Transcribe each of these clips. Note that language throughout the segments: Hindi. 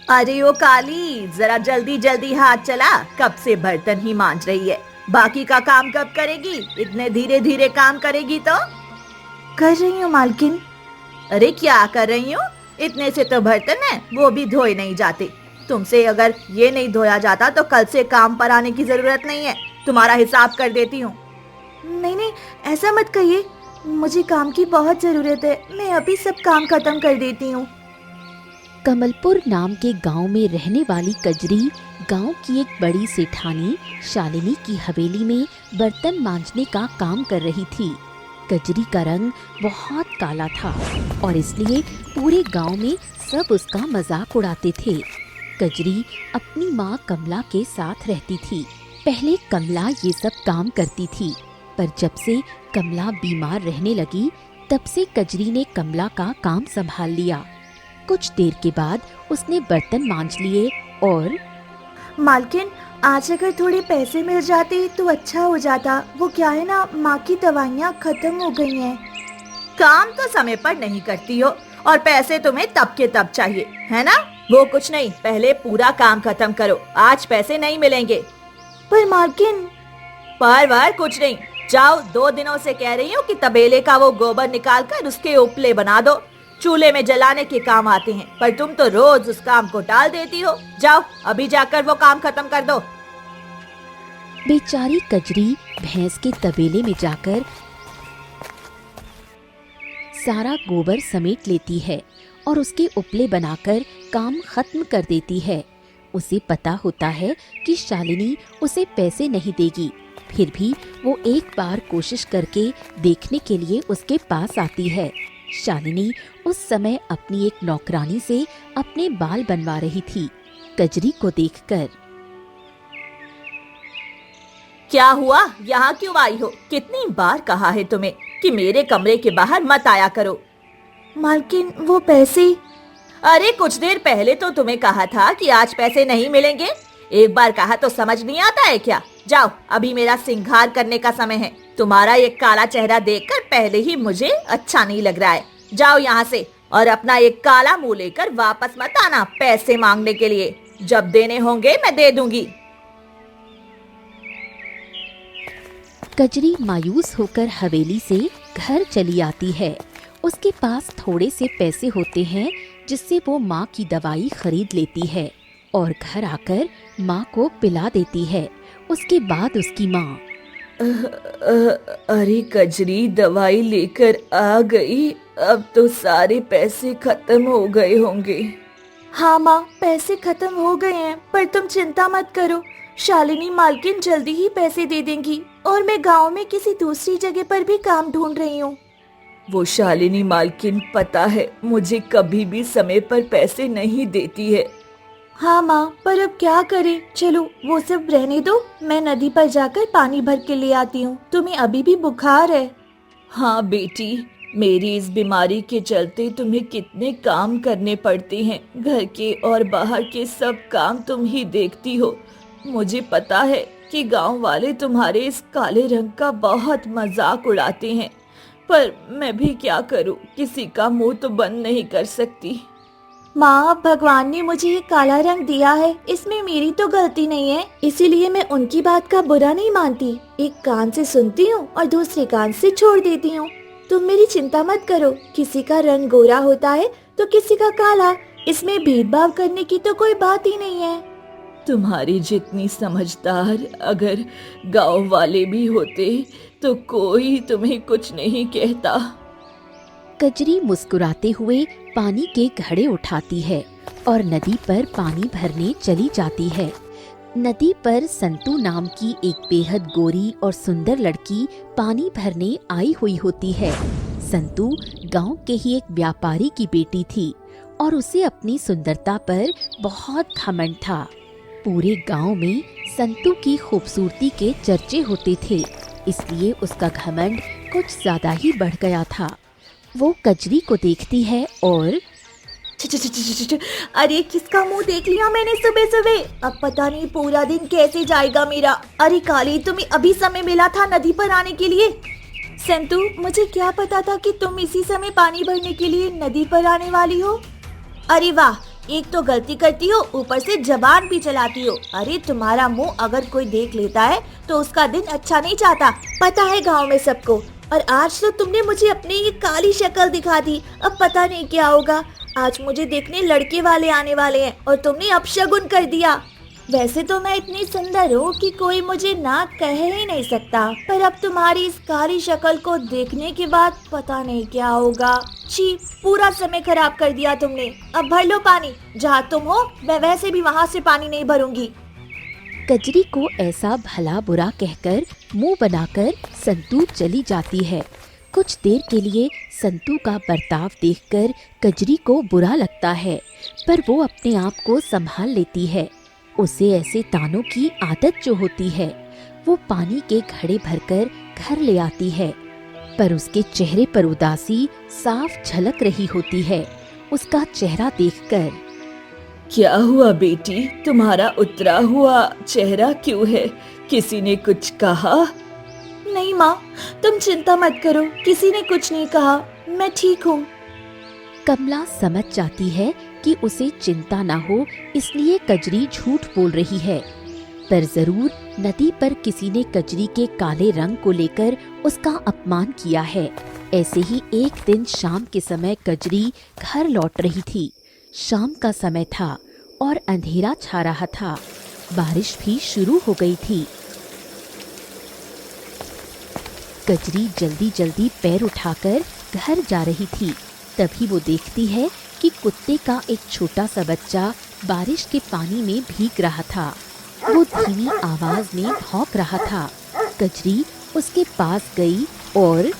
अरे ओ काली, जरा जल्दी जल्दी हाथ चला। कब से बर्तन ही मांज रही है, बाकी का काम कब करेगी? इतने धीरे धीरे काम करेगी तो? कर रही हूँ मालकिन। अरे क्या कर रही हूँ? इतने से तो बर्तन है, वो भी धोए नहीं जाते। तुमसे अगर ये नहीं धोया जाता तो कल से काम पर आने की जरूरत नहीं है। तुम्हारा हिसाब कर देती हूँ। नहीं नहीं, ऐसा मत कहिए, मुझे काम की बहुत जरूरत है। मैं अभी सब काम खत्म कर देती हूँ। कमलपुर नाम के गांव में रहने वाली कजरी गांव की एक बड़ी सेठानी शालिनी की हवेली में बर्तन मांजने का काम कर रही थी। कजरी का रंग बहुत काला था और इसलिए पूरे गांव में सब उसका मजाक उड़ाते थे। कजरी अपनी माँ कमला के साथ रहती थी। पहले कमला ये सब काम करती थी, पर जब से कमला बीमार रहने लगी तब से कजरी ने कमला का काम संभाल लिया। कुछ देर के बाद उसने बर्तन मांज लिए और मालकिन, आज अगर थोड़े पैसे मिल जाते तो अच्छा हो जाता। वो क्या है ना, माँ की दवाइयाँ खत्म हो गई हैं। काम तो समय पर नहीं करती हो और पैसे तुम्हें तब के तब चाहिए, है ना? वो कुछ नहीं, पहले पूरा काम खत्म करो। आज पैसे नहीं मिलेंगे। पर मालकिन। पर कुछ नहीं, जाओ। 2 दिनों से कह रही हूँ कि तबेले का वो गोबर निकाल कर उसके उपले बना दो। चूल्हे में जलाने के काम आते हैं, पर तुम तो रोज उस काम को टाल देती हो। जाओ, अभी जाकर वो काम खत्म कर दो। बेचारी कजरी भैंस के तबेले में जाकर सारा गोबर समेट लेती है और उसके उपले बनाकर काम खत्म कर देती है। उसे पता होता है कि शालिनी उसे पैसे नहीं देगी, फिर भी वो एक बार कोशिश करके देखने के लिए उसके पास आती है। शालिनी उस समय अपनी एक नौकरानी से अपने बाल बनवा रही थी। कजरी को देखकर, क्या हुआ? यहाँ क्यों आई हो? कितनी बार कहा है तुम्हें कि मेरे कमरे के बाहर मत आया करो। मालकिन, वो पैसे। अरे कुछ देर पहले तो तुम्हें कहा था कि आज पैसे नहीं मिलेंगे। एक बार कहा तो समझ नहीं आता है क्या? जाओ, अभी मेरा श्रृंगार करने का समय है। तुम्हारा ये काला चेहरा देखकर पहले ही मुझे अच्छा नहीं लग रहा है। जाओ यहाँ से और अपना एक काला मुंह लेकर वापस मत आना पैसे मांगने के लिए। जब देने होंगे मैं दे दूंगी। कजरी मायूस होकर हवेली से घर चली आती है। उसके पास थोड़े से पैसे होते हैं जिससे वो माँ की दवाई खरीद लेती है और घर आकर माँ को पिला देती है। उसके बाद उसकी माँ, अरे कजरी, दवाई लेकर आ गई। अब तो सारे पैसे खत्म हो गए होंगे। हाँ माँ, पैसे खत्म हो गए हैं, पर तुम चिंता मत करो। शालिनी मालकिन जल्दी ही पैसे दे देंगी और मैं गांव में किसी दूसरी जगह पर भी काम ढूंढ रही हूँ। वो शालिनी मालकिन, पता है, मुझे कभी भी समय पर पैसे नहीं देती है। हाँ माँ, पर अब क्या करें? चलो वो सब रहने दो, मैं नदी पर जाकर पानी भर के ले आती हूँ। तुम्हें अभी भी बुखार है? हाँ बेटी, मेरी इस बीमारी के चलते तुम्हें कितने काम करने पड़ते हैं। घर के और बाहर के सब काम तुम ही देखती हो। मुझे पता है कि गांव वाले तुम्हारे इस काले रंग का बहुत मजाक उड़ाते हैं, पर मैं भी क्या करूं, किसी का मुंह तो बंद नहीं कर सकती। माँ, भगवान ने मुझे ये काला रंग दिया है, इसमें मेरी तो गलती नहीं है, इसीलिए मैं उनकी बात का बुरा नहीं मानती। एक कान से सुनती हूँ और दूसरे कान से छोड़ देती हूँ। तुम मेरी चिंता मत करो। किसी का रंग गोरा होता है तो किसी का काला, इसमें भेदभाव करने की तो कोई बात ही नहीं है। तुम्हारी जितनी समझदार अगर गांव वाले भी होते तो कोई तुम्हें कुछ नहीं कहता। कजरी मुस्कुराते हुए पानी के घड़े उठाती है और नदी पर पानी भरने चली जाती है। नदी पर संतू नाम की एक बेहद गोरी और सुंदर लड़की पानी भरने आई हुई होती है। संतू गांव के ही एक व्यापारी की बेटी थी और उसे अपनी सुंदरता पर बहुत घमंड था। पूरे गांव में संतू की खूबसूरती के चर्चे होते थे, इसलिए उसका घमंड कुछ ज्यादा ही बढ़ गया था। वो कजरी को देखती है और अरे किसका मुंह देख लिया मैंने सुबह सुबह। अब पता नहीं पूरा दिन कैसे जाएगा मेरा। अरे काली, तुम्हें अभी समय मिला था नदी पर आने के लिए। संतू, मुझे क्या पता था कि तुम इसी समय पानी भरने के लिए नदी पर आने वाली हो। अरे वाह, एक तो गलती करती हो, ऊपर से जबान भी चलाती हो। अरे तुम्हारा मुंह अगर कोई देख लेता है तो उसका दिन अच्छा नहीं जाता, पता है गांव में सबको। और आज तो तुमने मुझे अपनी ये काली शक्ल दिखा दी, अब पता नहीं क्या होगा। आज मुझे देखने लड़के वाले आने वाले हैं और तुमने अपशगुन कर दिया। वैसे तो मैं इतनी सुंदर हूँ कि कोई मुझे ना कह ही नहीं सकता, पर अब तुम्हारी इस काली शक्ल को देखने के बाद पता नहीं क्या होगा। छी, पूरा समय खराब कर दिया तुमने। अब भर लो पानी, जहाँ तुम हो मैं वैसे भी वहाँ से पानी नहीं भरूंगी। कजरी को ऐसा भला बुरा कहकर मुंह बनाकर संतू चली जाती है। कुछ देर के लिए संतू का बर्ताव देखकर कजरी को बुरा लगता है, पर वो अपने आप को संभाल लेती है। उसे ऐसे तानों की आदत जो होती है, वो पानी के घड़े भरकर घर ले आती है, पर उसके चेहरे पर उदासी साफ झलक रही होती है। उसका चेहरा देखकर, क्या हुआ बेटी, तुम्हारा उतरा हुआ चेहरा क्यों है? किसी ने कुछ कहा? नहीं माँ, तुम चिंता मत करो, किसी ने कुछ नहीं कहा, मैं ठीक हूँ। कमला समझ जाती है कि उसे चिंता ना हो, इसलिए कजरी झूठ बोल रही है। पर जरूर नदी पर किसी ने कजरी के काले रंग को लेकर उसका अपमान किया है। ऐसे ही एक दिन शाम के समय कजरी घर लौट रही थी। शाम का समय था और अंधेरा छा रहा था। बारिश भी शुरू हो गई थी। कजरी जल्दी जल्दी पैर उठाकर घर जा रही थी। तभी वो देखती है कि कुत्ते का एक छोटा सा बच्चा बारिश के पानी में भीग रहा था। वो धीमी आवाज में भौंक रहा था। कजरी उसके पास गई और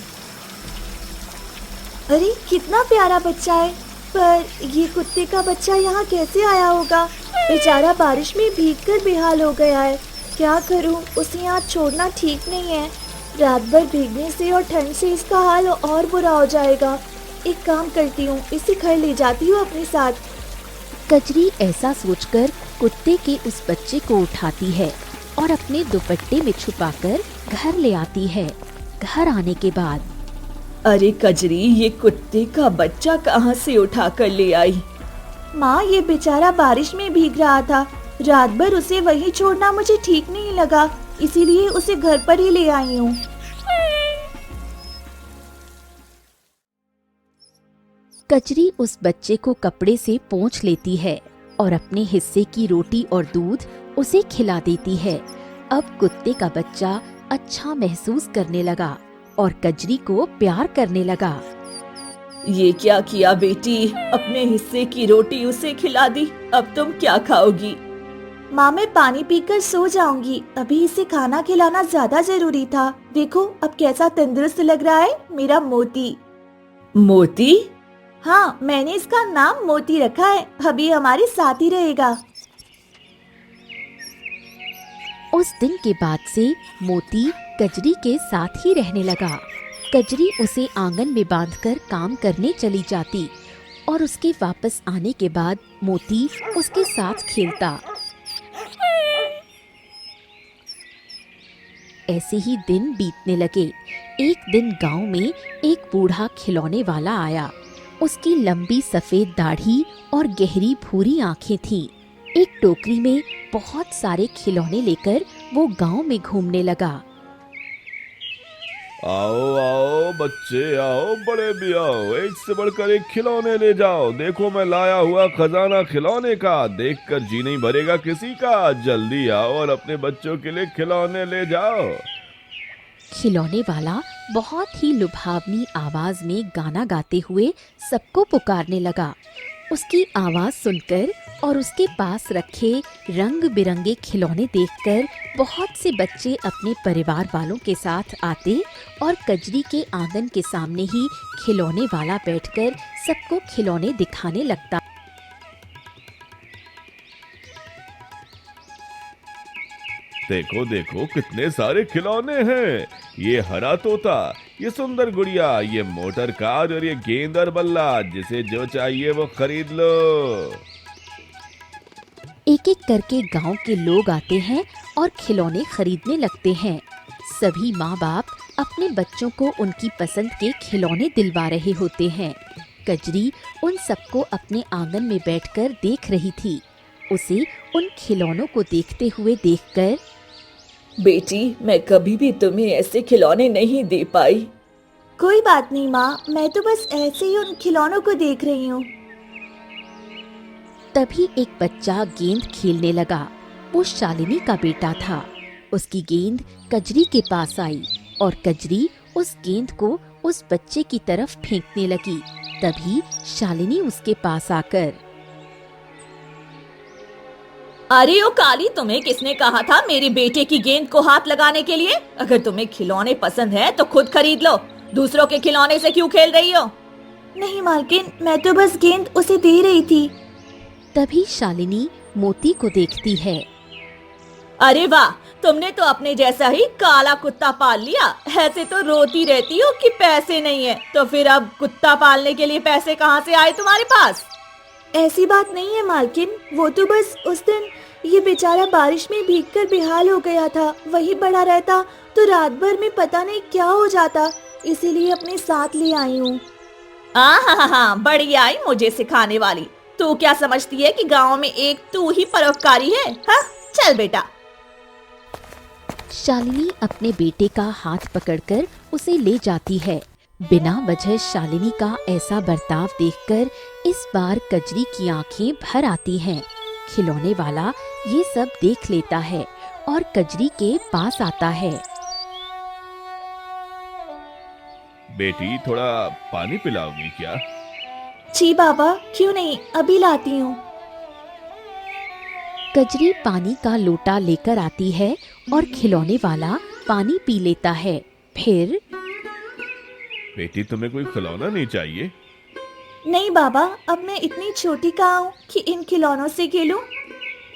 अरे कितना प्यारा बच्चा है, पर ये कुत्ते का बच्चा यहाँ कैसे आया होगा? बेचारा बारिश में भीगकर बेहाल हो गया है। क्या करूँ, उसे यहाँ छोड़ना ठीक नहीं है। रात भर भीगने से और ठंड से इसका हाल और बुरा हो जाएगा। एक काम करती हूँ, इसे घर ले जाती हूँ अपने साथ। कजरी ऐसा सोचकर कुत्ते के उस बच्चे को उठाती है और अपने दुपट्टे में छुपाकर घर ले आती है। घर आने के बाद, अरे कजरी, ये कुत्ते का बच्चा कहाँ से उठा कर ले आई? माँ, ये बेचारा बारिश में भीग रहा था। रात भर उसे वहीं छोड़ना मुझे ठीक नहीं लगा, इसीलिए उसे घर पर ही ले आई हूँ। कजरी उस बच्चे को कपड़े से पोंछ लेती है और अपने हिस्से की रोटी और दूध उसे खिला देती है। अब कुत्ते का बच्चा अच्छा महसूस करने लगा और कजरी को प्यार करने लगा। ये क्या किया बेटी, अपने हिस्से की रोटी उसे खिला दी, अब तुम क्या खाओगी? माँ, मैं पानी पीकर सो जाऊंगी, अभी इसे खाना खिलाना ज्यादा जरूरी था। देखो अब कैसा तंदुरुस्त लग रहा है मेरा मोती। मोती? हाँ, मैंने इसका नाम मोती रखा है, अभी हमारे साथ ही रहेगा। उस दिन के बाद से मोती कजरी के साथ ही रहने लगा। कजरी उसे आंगन में बांधकर काम करने चली जाती और उसके वापस आने के बाद मोती उसके साथ खेलता। ऐसे ही दिन बीतने लगे। एक दिन गांव में एक बूढ़ा खिलौने वाला आया। उसकी लंबी सफेद दाढ़ी और गहरी भूरी आंखें थीं। एक टोकरी में बहुत सारे खिलौने लेकर वो गांव में घूमने लगा। आओ आओ बच्चे आओ, बड़े भी आओ, एक से बढ़कर एक खिलौने ले जाओ। देखो मैं लाया हुआ खजाना खिलौने का, देखकर जी नहीं भरेगा किसी का। जल्दी आओ और अपने बच्चों के लिए खिलौने ले जाओ। खिलौने वाला बहुत ही लुभावनी आवाज में गाना गाते हुए सबको पुकारने लगा। उसकी आवाज सुनकर और उसके पास रखे रंग बिरंगे खिलौने देखकर बहुत से बच्चे अपने परिवार वालों के साथ आते और कजरी के आंगन के सामने ही खिलौने वाला बैठकर सबको खिलौने दिखाने लगता। देखो देखो कितने सारे खिलौने हैं। ये हरा तोता, ये सुंदर गुड़िया, ये मोटर कार और ये गेंद और बल्ला। जिसे जो चाहिए वो खरीद लो। एक एक करके गांव के लोग आते हैं और खिलौने खरीदने लगते हैं। सभी माँ बाप अपने बच्चों को उनकी पसंद के खिलौने दिलवा रहे होते हैं। कजरी उन सबको अपने आंगन में बैठकर देख रही थी। उसे उन खिलौनों को देखते हुए देखकर बेटी, मैं कभी भी तुम्हें ऐसे खिलौने नहीं दे पाई। कोई बात नहीं माँ, मैं तो बस ऐसे ही उन खिलौनों को देख रही हूँ। तभी एक बच्चा गेंद खेलने लगा। वो शालिनी का बेटा था। उसकी गेंद कजरी के पास आई और कजरी उस गेंद को उस बच्चे की तरफ फेंकने लगी। तभी शालिनी उसके पास आकर, अरे ओ काली, तुम्हें किसने कहा था मेरे बेटे की गेंद को हाथ लगाने के लिए? अगर तुम्हें खिलौने पसंद है तो खुद खरीद लो, दूसरों के खिलौने से क्यों खेल रही हो? नहीं मालकिन, मैं तो बस गेंद उसे दे रही थी। तभी शालिनी मोती को देखती है। अरे वाह, तुमने तो अपने जैसा ही काला कुत्ता पाल लिया। ऐसे तो रोती रहती हो कि पैसे नहीं है, तो फिर अब कुत्ता पालने के लिए पैसे कहाँ से आए तुम्हारे पास? ऐसी बात नहीं है मालकिन, वो तो बस उस दिन ये बेचारा बारिश में भीगकर बेहाल हो गया था। वही बड़ा रहता तो रात भर में पता नहीं क्या हो जाता, इसीलिए अपने साथ ले आई हूँ। हाँ, बड़ी आई मुझे सिखाने वाली। तू क्या समझती है कि गांव में एक तू ही परोपकारी है? हाँ, चल बेटा। शालिनी अपने बेटे का हाथ पकड़कर उसे ले जाती है। बिना वजह शालिनी का ऐसा बर्ताव देखकर इस बार कजरी की आंखें भर आती हैं। खिलौने वाला ये सब देख लेता है और कजरी के पास आता है। बेटी, थोड़ा पानी पिलाओगी क्या? जी बाबा, क्यों नहीं, अभी लाती हूँ। कजरी पानी का लोटा लेकर आती है और खिलौने वाला पानी पी लेता है। फिर, बेटी, तुम्हें कोई खिलौना नहीं चाहिए? नहीं बाबा, अब मैं इतनी छोटी कहाँ हूँ कि इन खिलौनों से खेलूं।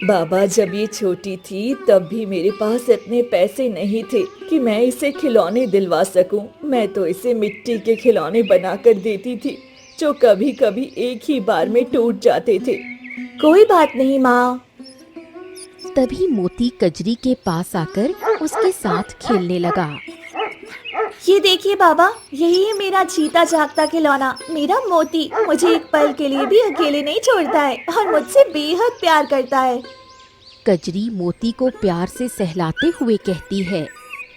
बाबा, जब ये छोटी थी तब भी मेरे पास इतने पैसे नहीं थे कि मैं इसे खिलौने दिलवा सकूं। मैं तो इसे मिट्टी के खिलौने बनाकर देती थी, जो कभी कभी एक ही बार में टूट जाते थे। कोई बात नहीं माँ। तभी मोती कजरी के पास आकर उसके साथ खेलने लगा। ये देखिए बाबा, यही है मेरा जीता जागता खिलौना, मेरा मोती। मुझे एक पल के लिए भी अकेले नहीं छोड़ता है और मुझसे बेहद प्यार करता है। कजरी मोती को प्यार से सहलाते हुए कहती है।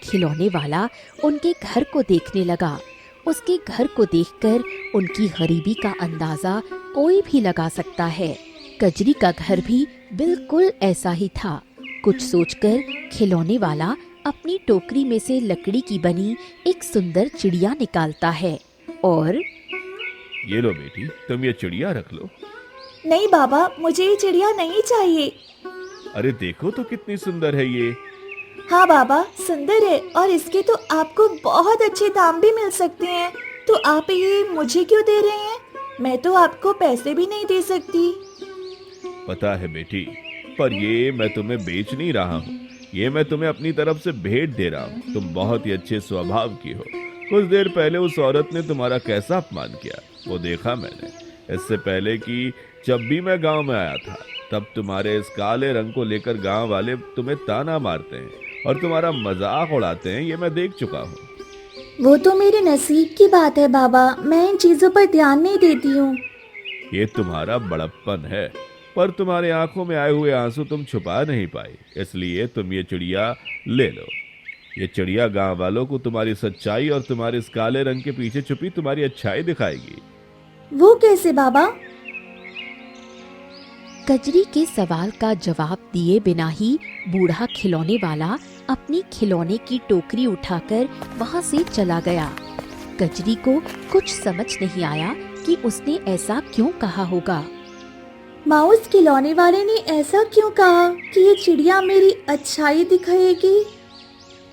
खिलौने वाला उनके घर को देखने लगा। उसके घर को देखकर उनकी गरीबी का अंदाजा कोई भी लगा सकता है। कजरी का घर भी बिल्कुल ऐसा ही था। कुछ सोचकर खिलौने वाला अपनी टोकरी में से लकड़ी की बनी एक सुंदर चिड़िया निकालता है और, ये लो बेटी, तुम ये चिड़िया रख लो। नहीं बाबा, मुझे ये चिड़िया नहीं चाहिए। अरे देखो तो कितनी सुंदर है ये। हाँ बाबा, सुंदर है और इसके तो आपको बहुत अच्छे दाम भी मिल सकते हैं। तो आप ये मुझे क्यों दे रहे हैं? मैं तो आपको पैसे भी नहीं दे सकती। पता है बेटी, पर ये मैं तुम्हें बेच नहीं रहा हूँ। ये मैं तुम्हें अपनी तरफ से भेंट दे रहा हूँ। तुम बहुत ही अच्छे स्वभाव की हो। कुछ देर पहले उस औरत ने तुम्हारा कैसा अपमान किया, वो देखा मैंने। इससे पहले कि जब भी मैं गांव में आया था, तब तुम्हारे इस काले रंग को लेकर गांव वाले तुम्हें ताना मारते हैं और तुम्हारा मजाक उड़ाते हैं, ये मैं देख चुका हूँ। वो तो मेरे नसीब की बात है बाबा, मैं इन चीजों पर ध्यान नहीं देती हूँ। ये तुम्हारा बड़प्पन है, पर तुम्हारे आंखों में आए हुए आंसू तुम छुपा नहीं पाई, इसलिए तुम ये चिड़िया ले लो। ये चिड़िया गांव वालों को तुम्हारी सच्चाई और तुम्हारे इस काले रंग के पीछे छुपी तुम्हारी अच्छाई दिखाएगी। वो कैसे बाबा? कजरी के सवाल का जवाब दिए बिना ही बूढ़ा खिलौने वाला अपनी खिलौने की टोकरी उठाकर वहां से चला गया। कजरी को कुछ समझ नहीं आया कि उसने ऐसा क्यों कहा होगा। माँ, उस खिलौने वाले ने ऐसा क्यों कहा कि ये चिड़िया मेरी अच्छाई दिखाएगी?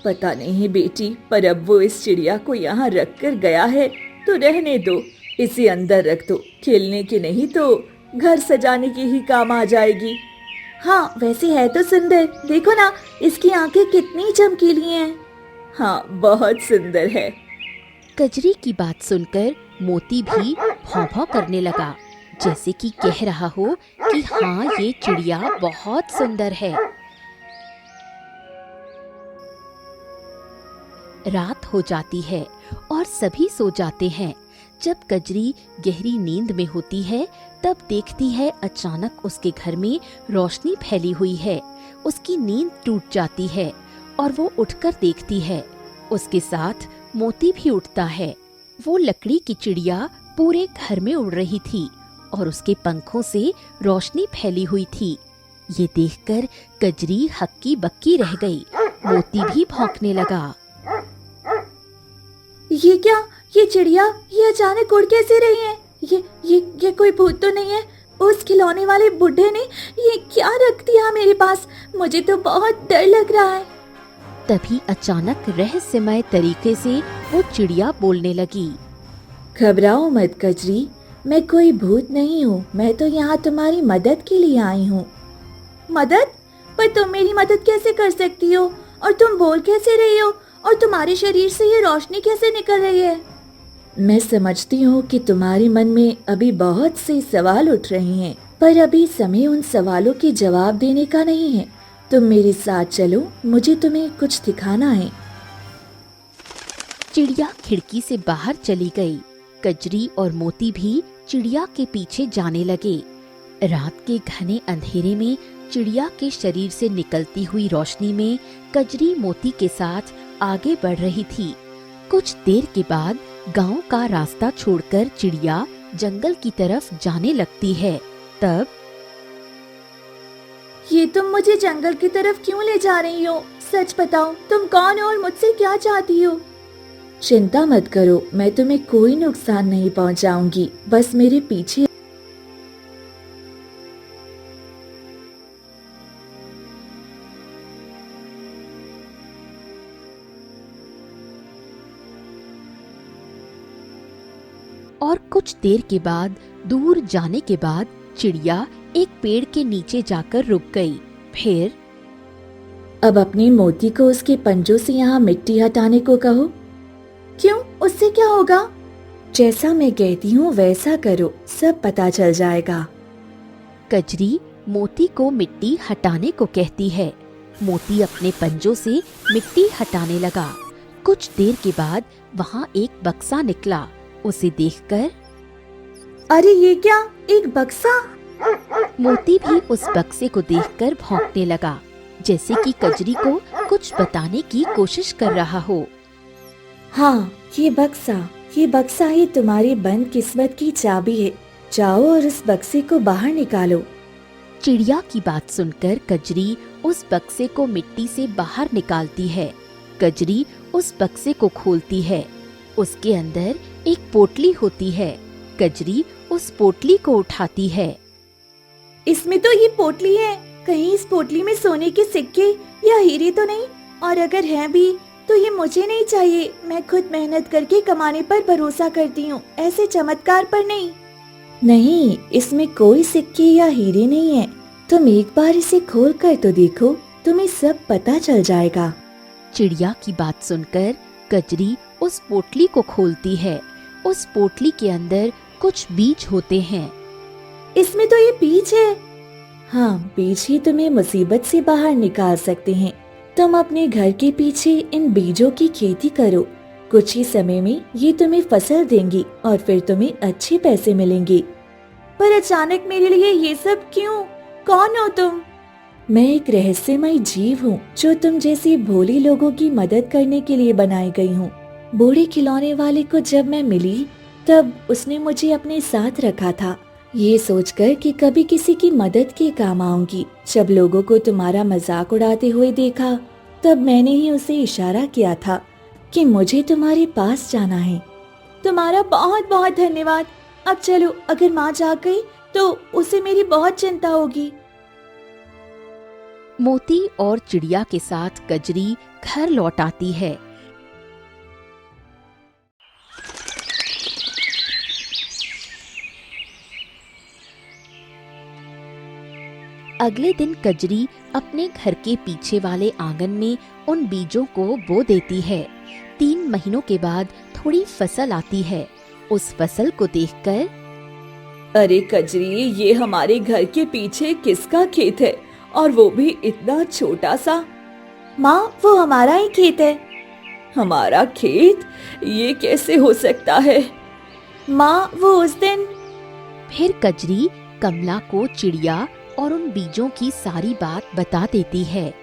पता नहीं बेटी, पर अब वो इस चिड़िया को यहाँ रख कर गया है तो रहने दो। इसे अंदर रख दो, खेलने की नहीं तो घर सजाने की ही काम आ जाएगी। हाँ, वैसे है तो सुंदर, देखो ना इसकी आंखें कितनी चमकीली हैं। हाँ, बहुत सुंदर है। कजरी की बात सुनकर मोती भी भौं-भौं करने लगा, जैसे कि कह रहा हो कि हाँ, ये चिड़िया बहुत सुंदर है। रात हो जाती है और सभी सो जाते हैं। जब कजरी गहरी नींद में होती है तब देखती है अचानक उसके घर में रोशनी फैली हुई है। उसकी नींद टूट जाती है और वो उठकर देखती है। उसके साथ मोती भी उठता है। वो लकड़ी की चिड़िया पूरे घर में उड़ रही थी और उसके पंखों से रोशनी फैली हुई थी। ये देखकर कजरी हक्की बक्की रह गई। मोती भी भौंकने लगा। ये क्या? ये चिड़िया ये अचानक उड़ कैसे रही है? ये कोई भूत तो नहीं है? उस खिलौने वाले बुड्ढे ने ये क्या रख दिया मेरे पास? मुझे तो बहुत डर लग रहा है। तभी अचानक रहस्यमय तरीके से वो चिड़िया बोलने लगी। घबराओ मत कजरी, मैं कोई भूत नहीं हूँ। मैं तो यहाँ तुम्हारी मदद के लिए आई हूँ। मदद? पर तुम मेरी मदद कैसे कर सकती हो? और तुम बोल कैसे रही हो? और तुम्हारे शरीर से ये रोशनी कैसे निकल रही है? मैं समझती हूँ कि तुम्हारे मन में अभी बहुत से सवाल उठ रहे हैं, पर अभी समय उन सवालों के जवाब देने का नहीं है। तुम मेरे साथ चलो, मुझे तुम्हें कुछ दिखाना है। चिड़िया खिड़की से बाहर चली गई। कजरी और मोती भी चिड़िया के पीछे जाने लगे। रात के घने अंधेरे में चिड़िया के शरीर से निकलती हुई रोशनी में कजरी मोती के साथ आगे बढ़ रही थी। कुछ देर के बाद गांव का रास्ता छोड़कर चिड़िया जंगल की तरफ जाने लगती है। तब ये तुम मुझे जंगल की तरफ क्यों ले जा रही हो? सच बताओ, तुम कौन हो और मुझसे क्या चाहती हो? चिंता मत करो, मैं तुम्हें कोई नुकसान नहीं पहुंचाऊंगी। बस मेरे पीछे। और कुछ देर के बाद दूर जाने के बाद चिड़िया एक पेड़ के नीचे जाकर रुक गई। फिर अब अपने मोती को उसके पंजों से यहाँ मिट्टी हटाने को कहो। क्यों? उससे क्या होगा? जैसा मैं कहती हूँ वैसा करो, सब पता चल जाएगा। कजरी मोती को मिट्टी हटाने को कहती है। मोती अपने पंजों से मिट्टी हटाने लगा। कुछ देर के बाद वहाँ एक बक्सा निकला। उसे देखकर अरे ये क्या? एक बक्सा? मोती भी उस बक्से को देखकर भौंकने लगा, जैसे कि कजरी को कुछ बताने की कोशिश कर रहा हो। हाँ, ये बक्सा ही तुम्हारी बंद किस्मत की चाबी है। जाओ और उस बक्से को बाहर निकालो। चिड़िया की बात सुनकर कजरी उस बक्से को मिट्टी से बाहर निकालती है। कजरी उस बक्से को खोलती है। उसके अंदर एक पोटली होती है। कजरी उस पोटली को उठाती है। इसमें तो ये पोटली है। कहीं इस पोटली में सोने के सिक्के या हीरे तो नहीं? और अगर हैं भी तो ये मुझे नहीं चाहिए। मैं खुद मेहनत करके कमाने पर भरोसा करती हूँ, ऐसे चमत्कार पर नहीं। नहीं, इसमें कोई सिक्के या हीरे नहीं है। तुम एक बार इसे खोल कर तो देखो, तुम्हें सब पता चल जाएगा। चिड़िया की बात सुनकर कजरी उस पोटली को खोलती है। उस पोटली के अंदर कुछ बीज होते हैं। इसमें तो ये बीज है। हाँ, बीज ही तुम्हें मुसीबत से बाहर निकाल सकते हैं। तुम अपने घर के पीछे इन बीजों की खेती करो। कुछ ही समय में ये तुम्हें फसल देंगी और फिर तुम्हें अच्छे पैसे मिलेंगे। पर अचानक मेरे लिए ये सब क्यों? कौन हो तुम? मैं एक रहस्यमय जीव हूँ जो तुम जैसे भोले लोगों की मदद करने के लिए बनाई गई हूँ। बूढ़े खिलौने वाले को जब मैं मिली तब उसने मुझे अपने साथ रखा था, ये सोचकर कि कभी किसी की मदद के काम आऊंगी। जब लोगों को तुम्हारा मजाक उड़ाते हुए देखा तब मैंने ही उसे इशारा किया था कि मुझे तुम्हारे पास जाना है। तुम्हारा बहुत बहुत धन्यवाद। अब चलो, अगर माँ जाग गई तो उसे मेरी बहुत चिंता होगी। मोती और चिड़िया के साथ कजरी घर लौट आती है। अगले दिन कजरी अपने घर के पीछे वाले आंगन में उन बीजों को बो देती है। 3 महीनों के बाद थोड़ी फसल आती है। उस फसल को देखकर अरे कजरी, ये हमारे घर के पीछे किसका खेत है? और वो भी इतना छोटा सा। माँ, वो हमारा ही खेत है। हमारा खेत? ये कैसे हो सकता है? माँ वो उस दिन। फिर कजरी कमला को चिड़िया और उन बीजों की सारी बात बता देती है।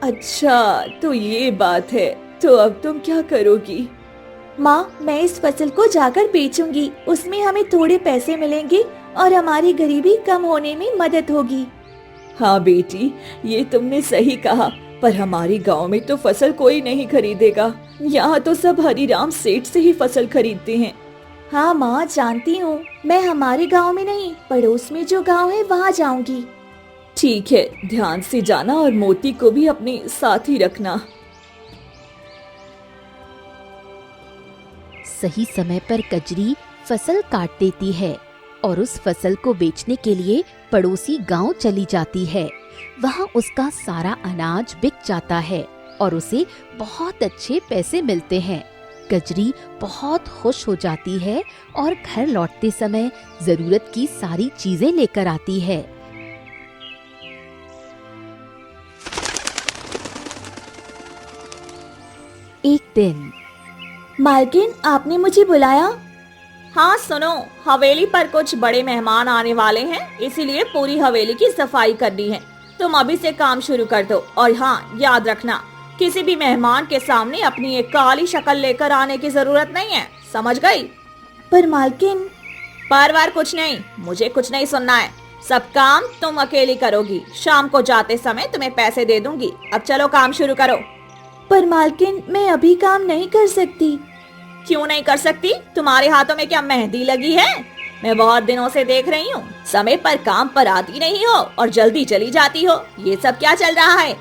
अच्छा तो ये बात है, तो अब तुम क्या करोगी? माँ मैं इस फसल को जाकर बेचूंगी, उसमें हमें थोड़े पैसे मिलेंगे और हमारी गरीबी कम होने में मदद होगी। हाँ बेटी, ये तुमने सही कहा, पर हमारे गांव में तो फसल कोई नहीं खरीदेगा। यहाँ तो सब हरिराम सेठ से ही फसल खरीदते हैं। हाँ माँ जानती हूँ, मैं हमारे गांव में नहीं, पड़ोस में जो गांव है वहाँ जाऊंगी। ठीक है, ध्यान से जाना और मोती को भी अपने साथ ही रखना। सही समय पर कजरी फसल काट देती है और उस फसल को बेचने के लिए पड़ोसी गांव चली जाती है। वहां उसका सारा अनाज बिक जाता है और उसे बहुत अच्छे पैसे मिलते हैं। कजरी बहुत खुश हो जाती है और घर लौटते समय जरूरत की सारी चीजें लेकर आती है। एक दिन मालकिन आपने मुझे बुलाया? हाँ सुनो, हवेली पर कुछ बड़े मेहमान आने वाले हैं, इसीलिए पूरी हवेली की सफाई करनी है। तुम अभी से काम शुरू कर दो और हाँ याद रखना, किसी भी मेहमान के सामने अपनी एक काली शक्ल लेकर आने की जरूरत नहीं है, समझ गई? पर मालकिन। बार कुछ नहीं, मुझे कुछ नहीं सुनना है। सब काम तुम अकेली करोगी। शाम को जाते समय तुम्हें पैसे दे दूंगी। अब चलो काम शुरू करो। पर मालकिन मैं अभी काम नहीं कर सकती। क्यों नहीं कर सकती? तुम्हारे हाथों में क्या मेहंदी लगी है? मैं बहुत दिनों से देख रही हूँ, समय पर काम पर आती नहीं हो और जल्दी चली जाती हो। ये सब क्या चल रहा है?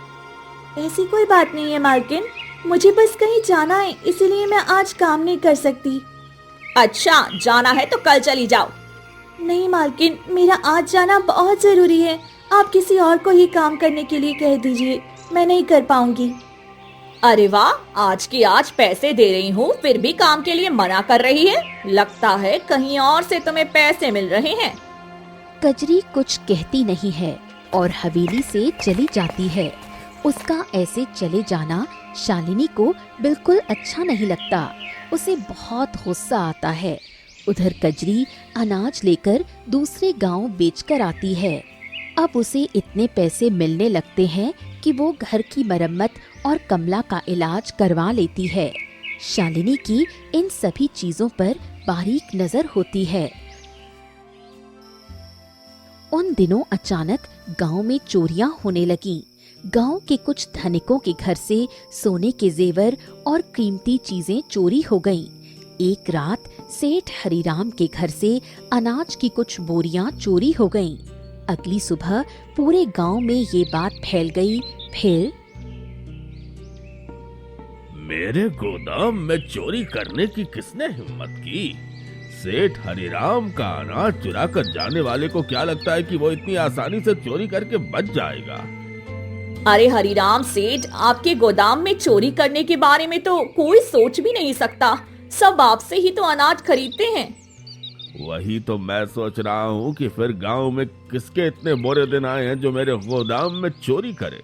ऐसी कोई बात नहीं है मालकिन, मुझे बस कहीं जाना है, इसलिए मैं आज काम नहीं कर सकती। अच्छा जाना है तो कल चली जाओ। नहीं मालकिन, मेरा आज जाना बहुत जरूरी है। आप किसी और को ही काम करने के लिए कह दीजिए, मैं नहीं कर पाऊंगी। अरे वाह, आज की आज पैसे दे रही हूँ फिर भी काम के लिए मना कर रही है। लगता है कहीं और से तुम्हें पैसे मिल रहे हैं। कजरी कुछ कहती नहीं है और हवेली से चली जाती है। उसका ऐसे चले जाना शालिनी को बिल्कुल अच्छा नहीं लगता। उसे बहुत गुस्सा आता है। उधर कजरी अनाज लेकर दूसरे गांव बेचकर आती है। अब उसे इतने पैसे मिलने लगते हैं कि वो घर की मरम्मत और कमला का इलाज करवा लेती है। शालिनी की इन सभी चीजों पर बारीक नजर होती है। उन दिनों अचानक गांव में चोरियां होने लगीं। गांव के कुछ धनिकों के घर से सोने के जेवर और कीमती चीजें चोरी हो गईं। एक रात सेठ हरिराम के घर से अनाज की कुछ बोरियां चोरी हो गईं। अगली सुबह पूरे गांव में ये बात फैल गई। फिर मेरे गोदाम में चोरी करने की किसने हिम्मत की? सेठ हरिराम का अनाज चुरा कर जाने वाले को क्या लगता है कि वो इतनी आसानी से चोरी करके बच जाएगा? अरे हरिराम सेठ, आपके गोदाम में चोरी करने के बारे में तो कोई सोच भी नहीं सकता। सब आपसे ही तो अनाज खरीदते हैं। वही तो मैं सोच रहा हूँ कि फिर गांव में किसके इतने बुरे दिन आए हैं जो मेरे गोदाम में चोरी करे।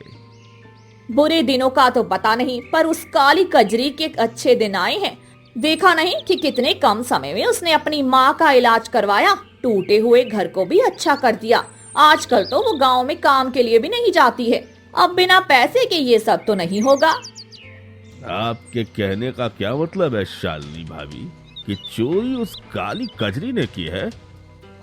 बुरे दिनों का तो पता नहीं, पर उस काली कजरी के अच्छे दिन आए हैं। देखा नहीं कि कितने कम समय में उसने अपनी माँ का इलाज करवाया, टूटे हुए घर को भी अच्छा कर दिया। आजकल तो वो गांव में काम के लिए भी नहीं जाती है। अब बिना पैसे के ये सब तो नहीं होगा। आपके कहने का क्या मतलब है शालिनी भाभी, कि चोरी उस काली कजरी ने की है?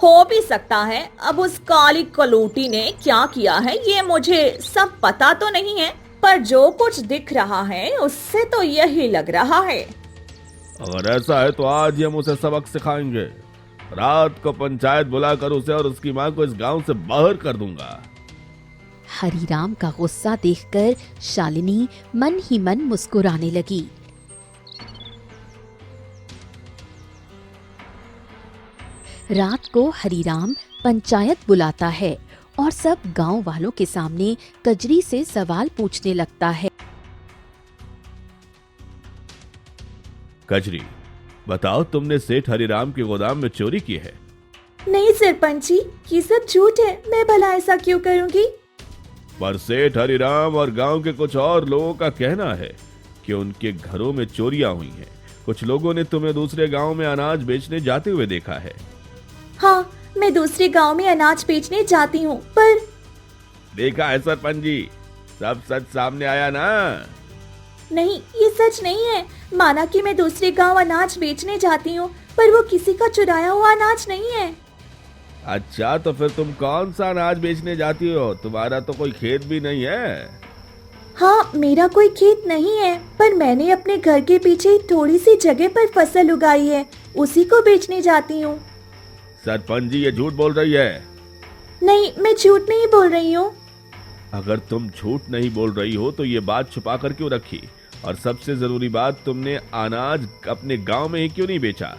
हो भी सकता है। अब उस काली कलूटी ने क्या किया है ये मुझे सब पता तो नहीं है, पर जो कुछ दिख रहा है उससे तो यही लग रहा है। अगर ऐसा है तो आज ही हम उसे सबक सिखाएंगे। रात को पंचायत बुलाकर उसे और उसकी माँ को इस गांव से बाहर कर दूंगा। हरिराम का गुस्सा देखकर शालिनी मन ही मन मुस्कुराने लगी। रात को हरिराम पंचायत बुलाता है और सब गांव वालों के सामने कजरी से सवाल पूछने लगता है। कजरी, बताओ तुमने सेठ हरिराम के गोदाम में चोरी की है? नहीं सरपंच जी, ये सब झूठ है। मैं भला ऐसा क्यों करूंगी? पर सेठ हरिराम और गांव के कुछ और लोगों का कहना है कि उनके घरों में चोरियां हुई हैं। कुछ लोगों ने तुम्हें दूसरे गांव में अनाज बेचने जाते हुए देखा है। हाँ, मैं दूसरे गांव में अनाज बेचने जाती हूँ, पर देखा है सरपंच जी, सब सच सामने आया ना। नहीं, ये सच नहीं है। माना कि मैं दूसरे गांव अनाज बेचने जाती हूँ, पर वो किसी का चुराया हुआ अनाज नहीं है। अच्छा, तो फिर तुम कौन सा अनाज बेचने जाती हो? तुम्हारा तो कोई खेत भी नहीं है। हाँ, मेरा कोई खेत नहीं है, पर मैंने अपने घर के पीछे थोड़ी सी जगह पर फसल उगाई है, उसी को बेचने जाती हूँ। सरपंच जी, ये झूठ बोल रही है। नहीं, मैं झूठ नहीं बोल रही हूँ। अगर तुम झूठ नहीं बोल रही हो तो ये बात छुपा कर क्यों रखी? और सबसे जरूरी बात, तुमने अनाज अपने गांव में ही क्यों नहीं बेचा?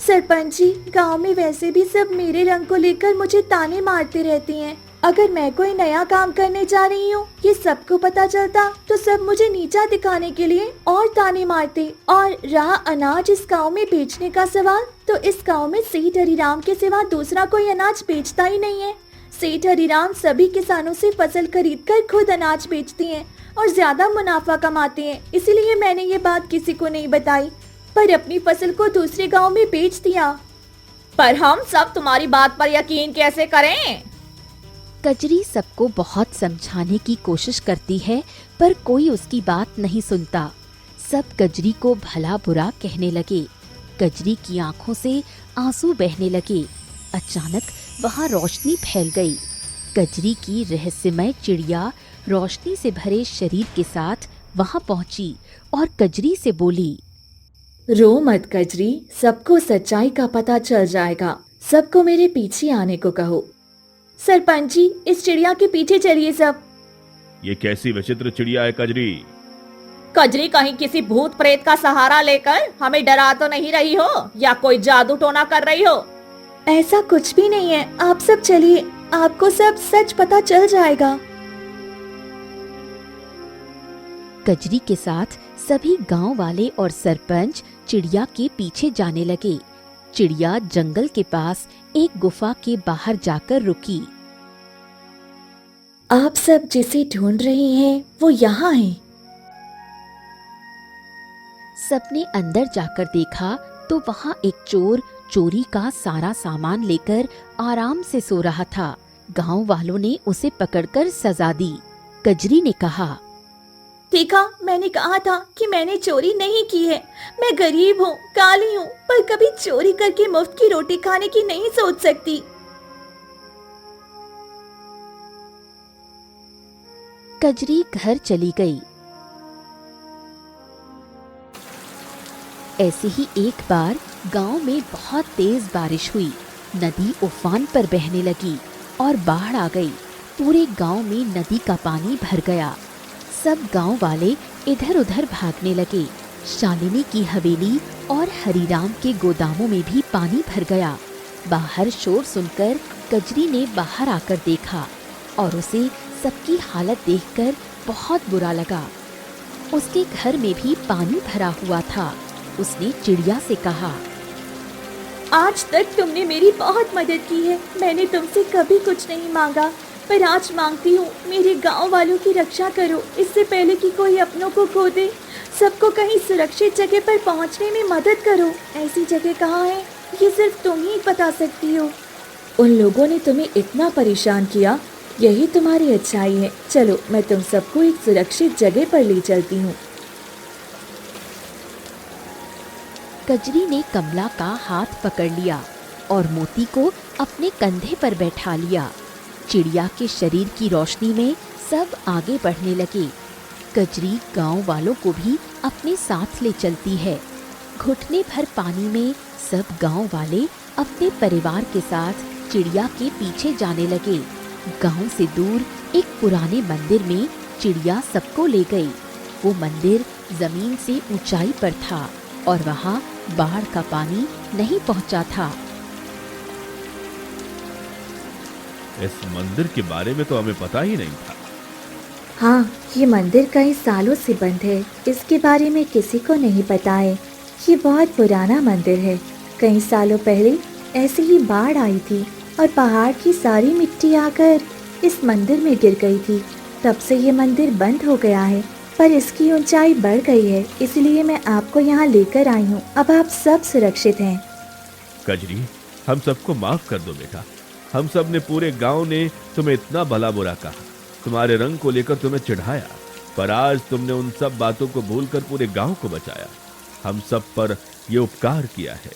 सरपंच जी, गांव में वैसे भी सब मेरे रंग को लेकर मुझे ताने मारते रहती हैं। अगर मैं कोई नया काम करने जा रही हूँ, ये सबको पता चलता तो सब मुझे नीचा दिखाने के लिए और ताने मारते। और रहा अनाज इस गांव में बेचने का सवाल, तो इस गांव में सेठ हरिराम के सिवा दूसरा कोई अनाज बेचता ही नहीं है। सेठ हरिराम सभी किसानों से फसल खरीदकर खुद अनाज बेचते हैं और ज्यादा मुनाफा कमाते हैं। इसीलिए मैंने ये बात किसी को नहीं बताई, पर अपनी फसल को दूसरे गांव में बेच दिया। पर हम सब तुम्हारी बात पर यकीन कैसे करें? कजरी सबको बहुत समझाने की कोशिश करती है, पर कोई उसकी बात नहीं सुनता। सब कजरी को भला बुरा कहने लगे। कजरी की आंखों से आंसू बहने लगे। अचानक वहाँ रोशनी फैल गई। कजरी की रहस्यमय चिड़िया रोशनी से भरे शरीर के साथ वहाँ पहुँची और कजरी से बोली, रो मत कजरी, सबको सच्चाई का पता चल जाएगा। सबको मेरे पीछे आने को कहो। सरपंच जी, इस चिड़िया के पीछे चलिए सब। ये कैसी विचित्र चिड़िया है कजरी? कजरी कहीं किसी भूत प्रेत का सहारा लेकर हमें डरा तो नहीं रही हो, या कोई जादू टोना कर रही हो? ऐसा कुछ भी नहीं है, आप सब चलिए, आपको सब सच पता चल जाएगा। कजरी के साथ सभी गांव वाले और सरपंच चिड़िया के पीछे जाने लगे। चिड़िया जंगल के पास एक गुफा के बाहर जाकर रुकी। आप सब जिसे ढूंढ रही हैं, वो यहाँ है। सबने अंदर जाकर देखा तो वहाँ एक चोर चोरी का सारा सामान लेकर आराम से सो रहा था। गांव वालों ने उसे पकड़कर सजा दी। कजरी ने कहा, देखा, मैंने कहा था कि मैंने चोरी नहीं की है। मैं गरीब हूँ, काली हूँ, पर कभी चोरी करके मुफ्त की रोटी खाने की नहीं सोच सकती। कजरी घर चली गई। ऐसे ही एक बार गांव में बहुत तेज बारिश हुई। नदी उफान पर बहने लगी और बाढ़ आ गई। पूरे गांव में नदी का पानी भर गया। सब गांव वाले इधर उधर भागने लगे। शालिनी की हवेली और हरिराम के गोदामों में भी पानी भर गया। बाहर शोर सुनकर कजरी ने बाहर आकर देखा और उसे सबकी हालत देखकर बहुत बुरा लगा। उसके घर में भी पानी भरा हुआ था। उसने चिड़िया से कहा, आज तक तुमने मेरी बहुत मदद की है। मैंने तुमसे कभी कुछ नहीं मांगा, पर आज मांगती हूँ, मेरे गांव वालों की रक्षा करो, इससे पहले कि कोई अपनों को खो दे। सबको कहीं सुरक्षित जगह पर पहुँचने में मदद करो। ऐसी जगह कहाँ है, ये सिर्फ तुम ही बता सकती हो। उन लोगों ने तुम्हें इतना परेशान किया, यही तुम्हारी अच्छाई है। चलो, मैं तुम सबको एक सुरक्षित जगह पर ले चलती हूँ। कजरी ने कमला का हाथ पकड़ लिया और मोती को अपने कंधे पर बैठा लिया। चिड़िया के शरीर की रोशनी में सब आगे बढ़ने लगे। कजरी गांव वालों को भी अपने साथ ले चलती है। घुटने भर पानी में सब गांव वाले अपने परिवार के साथ चिड़िया के पीछे जाने लगे। गांव से दूर एक पुराने मंदिर में चिड़िया सबको ले गई। वो मंदिर जमीन से ऊंचाई पर था और वहाँ बाढ़ का पानी नहीं पहुँचा था। इस मंदिर के बारे में तो हमें पता ही नहीं था। हाँ, ये मंदिर कई सालों से बंद है। इसके बारे में किसी को नहीं पता है। ये बहुत पुराना मंदिर है। कई सालों पहले ऐसे ही बाढ़ आई थी और पहाड़ की सारी मिट्टी आकर इस मंदिर में गिर गई थी। तब से ये मंदिर बंद हो गया है। पर इसकी ऊंचाई बढ़ गई है, इसलिए मैं आपको यहाँ लेकर आई हूँ। अब आप सब सुरक्षित हैं। कजरी, हम सबको माफ कर दो बेटा। हम सब ने, पूरे गांव ने तुम्हें इतना भला बुरा कहा, तुम्हारे रंग को लेकर तुम्हें चिढ़ाया, पर आज तुमने उन सब बातों को भूलकर पूरे गांव को बचाया। हम सब पर ये उपकार किया है।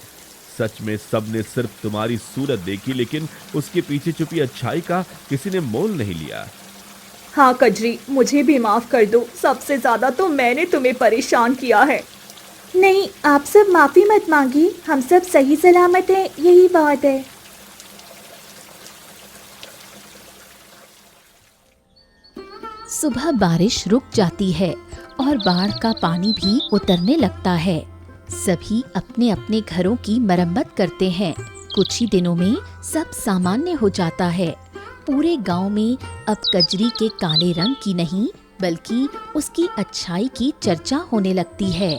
सच में सबने सिर्फ तुम्हारी सूरत देखी, लेकिन उसके पीछे छुपी अच्छाई का किसी ने मोल नहीं लिया। हाँ कजरी, मुझे भी माफ कर दो। सबसे ज्यादा तो मैंने तुम्हें परेशान किया है। नहीं, आप सब माफी मत मांगिए, हम सब सही सलामत हैं, यही बात है। सुबह बारिश रुक जाती है और बाढ़ का पानी भी उतरने लगता है। सभी अपने अपने घरों की मरम्मत करते हैं। कुछ ही दिनों में सब सामान्य हो जाता है। पूरे गांव में अब कजरी के काले रंग की नहीं, बल्कि उसकी अच्छाई की चर्चा होने लगती है।